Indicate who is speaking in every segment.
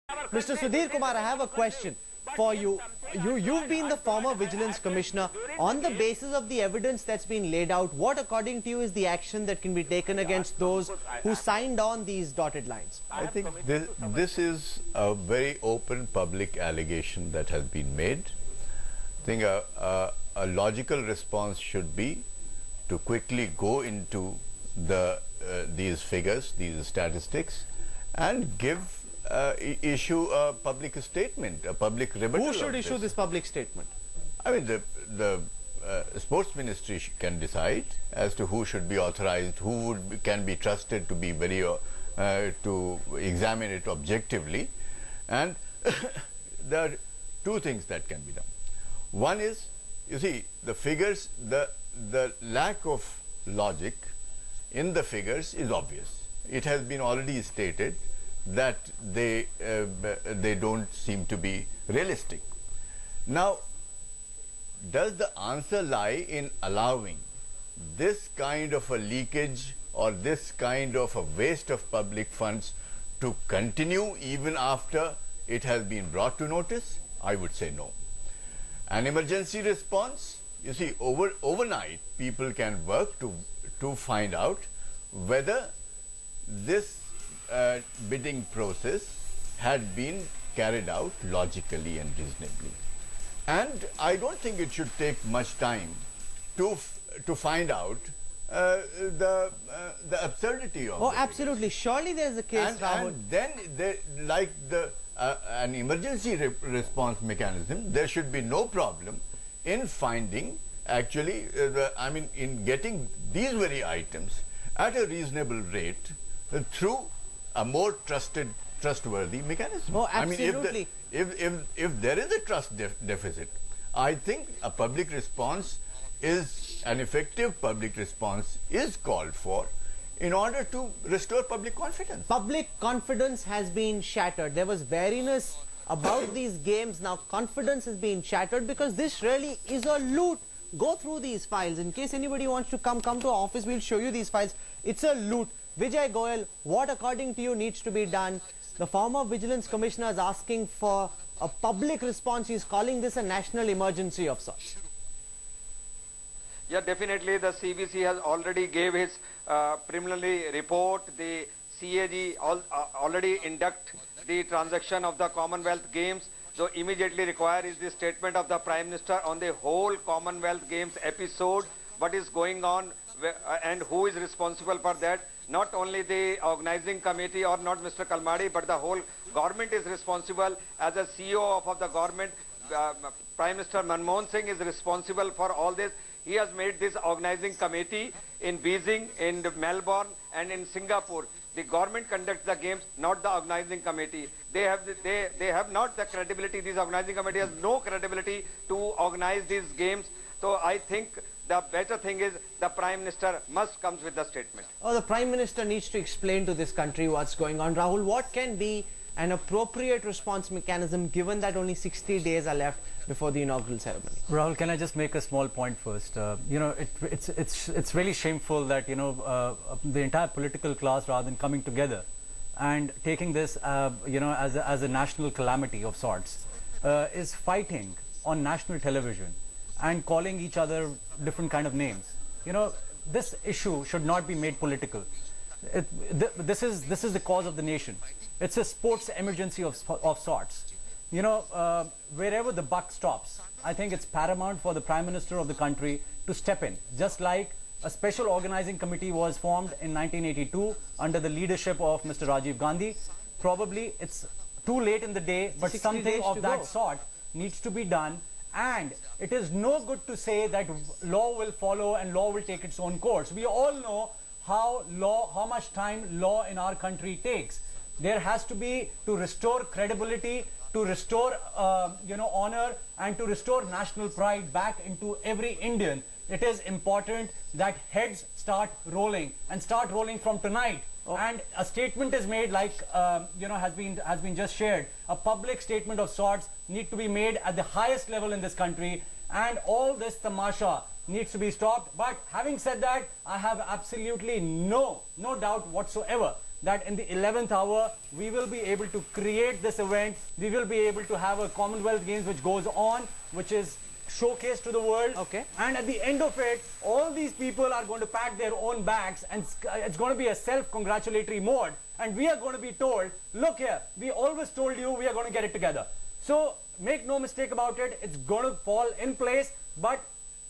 Speaker 1: Mr. Sudhir Kumar, I have a question for you. You've been the former Vigilance Commissioner. On the basis of the evidence that's been laid out, what according to you is the action that can be taken against those who signed on these dotted lines?
Speaker 2: I think this is a very open public allegation that has been made. I think a logical response should be to quickly go into these figures, these statistics, and issue a public statement, a public rebuttal.
Speaker 1: Who should issue this public statement?
Speaker 2: I mean, the sports ministry can decide as to who should be authorized, who can be trusted to be to examine it objectively. And there are two things that can be done. One is, you see, the figures, the lack of logic in the figures is obvious. It has been already stated that they don't seem to be realistic. Now, does the answer lie in allowing this kind of a leakage or this kind of a waste of public funds to continue even after it has been brought to notice? I would say no. An emergency response, you see, overnight people can work to find out whether this bidding process had been carried out logically and reasonably. And I don't think it should take much time to find out the absurdity of it.
Speaker 1: Oh, absolutely. Surely there's a case, Rahul.
Speaker 2: And then, like an emergency response mechanism, there should be no problem in finding, actually, in getting these very items at a reasonable rate through a more trustworthy mechanism.
Speaker 1: Oh, absolutely.
Speaker 2: I mean, if there is a trust deficit, I think a public response is an effective public response is called for in order to restore public confidence.
Speaker 1: Public confidence has been shattered. There was wariness about these games. Now confidence has been shattered because this really is a loot. Go through these files. In case anybody wants to come to our office, we'll show you these files. It's a loot. Vijay Goyal, what according to you needs to be done? The former Vigilance Commissioner is asking for a public response. He's calling this a national emergency of sorts.
Speaker 3: Yeah, definitely the CBC has already gave his preliminary report. The CAG already induct the transaction of the Commonwealth Games. So immediately required is the statement of the Prime Minister on the whole Commonwealth Games episode, what is going on and who is responsible for that. Not only the organizing committee or not Mr. Kalmadi, but the whole government is responsible. As a CEO of the government, Prime Minister Manmohan Singh is responsible for all this. He has made this organizing committee in Beijing, in Melbourne and in Singapore. The government conducts the games, not the organizing committee. They have not the credibility. This organizing committee has no credibility to organize these games. So I think the better thing is the Prime Minister must come with the statement.
Speaker 1: Oh, the Prime Minister needs to explain to this country what's going on. Rahul, what can be an appropriate response mechanism given that only 60 days are left before the inaugural ceremony?
Speaker 4: Rahul, can I just make a small point first? You know, it's really shameful that, the entire political class, rather than coming together and taking this, as a national calamity of sorts, is fighting on national television and calling each other different kind of names. You know, this issue should not be made political. This is the cause of the nation. It's a sports emergency of sorts. You know, wherever the buck stops, I think it's paramount for the Prime Minister of the country to step in. Just like a special organizing committee was formed in 1982 under the leadership of Mr. Rajiv Gandhi. Probably it's too late in the day, but something of that sort needs to be done. And it is no good to say that law will follow and law will take its own course. We all know how much time law in our country takes. There has to be, to restore credibility, to restore honor, and to restore national pride back into every Indian. It is important that heads start rolling and start rolling from tonight. Oh. And a statement is made, like has been just shared. A public statement of sorts need to be made at the highest level in this country, and all this tamasha needs to be stopped. But having said that, I have absolutely no doubt whatsoever that in the 11th hour we will be able to create this event. We will be able to have a Commonwealth Games which goes on, which is showcased to the world.
Speaker 1: Okay.
Speaker 4: And at the end of it, all these people are going to pack their own bags, and it's going to be a self-congratulatory mode. And we are going to be told, look here, we always told you we are going to get it together. So make no mistake about it, it's going to fall in place. But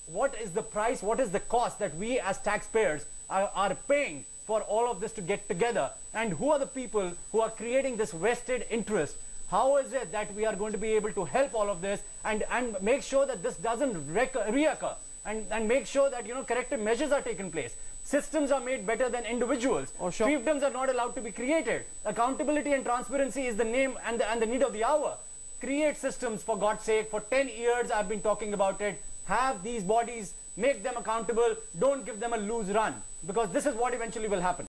Speaker 4: what is the price, what is the cost that we as taxpayers are paying for all of this to get together? And who are the people who are creating this vested interest? How is it that we are going to be able to help all of this and make sure that this doesn't reoccur, and make sure that, you know, corrective measures are taken place? Systems are made better than individuals.
Speaker 1: Oh, sure.
Speaker 4: Fiefdoms are not allowed to be created. Accountability and transparency is the name and the need of the hour. Create systems, for God's sake. For 10 years I've been talking about it. Have these bodies, make them accountable, don't give them a loose run, because this is what eventually will happen.